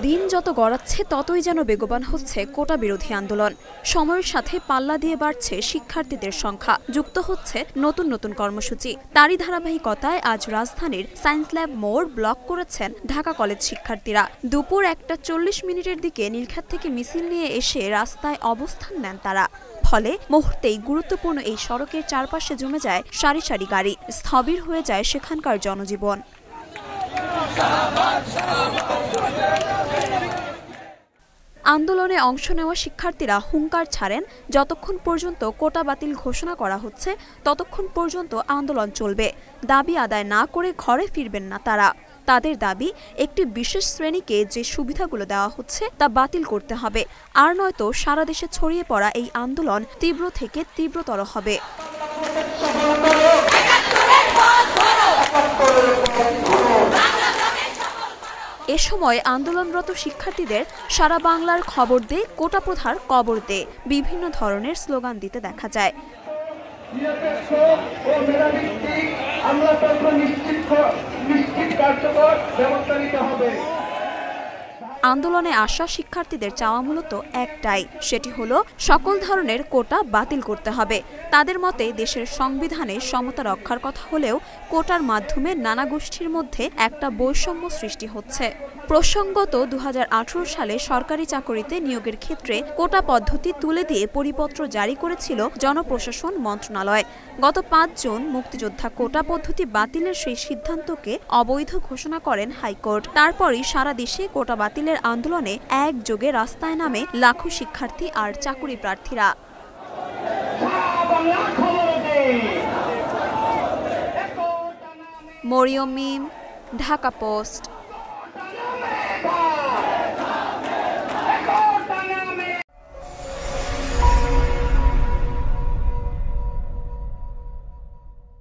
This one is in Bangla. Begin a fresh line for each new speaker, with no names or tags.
দিন যত গড়াচ্ছে ততই যেন বেগবান হচ্ছে কোটা বিরোধী আন্দোলন। সময়ের সাথে পাল্লা দিয়ে বাড়ছে শিক্ষার্থীদের সংখ্যা, যুক্ত হচ্ছে নতুন নতুন কর্মসূচি। তারই ধারাবাহিকতায় আজ রাজধানীর সায়েন্স ল্যাব মোড় ব্লক করেছেন ঢাকা কলেজ শিক্ষার্থীরা। দুপুর 1:40 দিকে নীলক্ষেত থেকে মিছিল নিয়ে এসে রাস্তায় অবস্থান নেন তারা। ফলে মুহূর্তেই গুরুত্বপূর্ণ এই সড়কের চারপাশে জমে যায় সারি সারি গাড়ি, স্থবির হয়ে যায় সেখানকার জনজীবন। আন্দোলনে অংশ নেওয়া শিক্ষার্থীরা হুঙ্কার ছাড়েন, যতক্ষণ পর্যন্ত কোটা বাতিল ঘোষণা করা হচ্ছে ততক্ষণ পর্যন্ত আন্দোলন চলবে। দাবি আদায় না করে ঘরে ফিরবেন না তারা। তাদের দাবি, একটি বিশেষ শ্রেণীকে যে সুবিধাগুলো দেওয়া হচ্ছে তা বাতিল করতে হবে, আর নয়তো সারা দেশে ছড়িয়ে পড়া এই আন্দোলন তীব্র থেকে তীব্রতর হবে। এ সময় আন্দোলনরত শিক্ষার্থীদের সারা বাংলার খবর দে, কোটা প্রথার কবর দে বিভিন্ন ধরনের স্লোগান দিতে দেখা যায়। আন্দোলনে আসা শিক্ষার্থীদের চাওয়া মূলত একটাই, সেটি হলো সকল ধরনের কোটা বাতিল করতে হবে। তাদের মতে দেশের সংবিধানে সমতা রক্ষার কথা হলেও কোটার মাধ্যমে নানা গোষ্ঠীর মধ্যে একটা বৈষম্য সৃষ্টি হচ্ছে। প্রসঙ্গত 2018 সালে সরকারি চাকরিতে নিয়োগের ক্ষেত্রে কোটা পদ্ধতি তুলে দিয়ে পরিপত্র জারি করেছিল জনপ্রশাসন মন্ত্রণালয়। গত 5 জুন মুক্তিযোদ্ধা কোটা পদ্ধতি বাতিলের সেই সিদ্ধান্তকে অবৈধ ঘোষণা করেন হাইকোর্ট। তারপরই সারা দেশে কোটা বাতিলের আন্দোলনে একযোগে রাস্তায় নামে লাখো শিক্ষার্থী আর চাকরি প্রার্থীরা। মরিয়ম মিম, ঢাকা পোস্ট।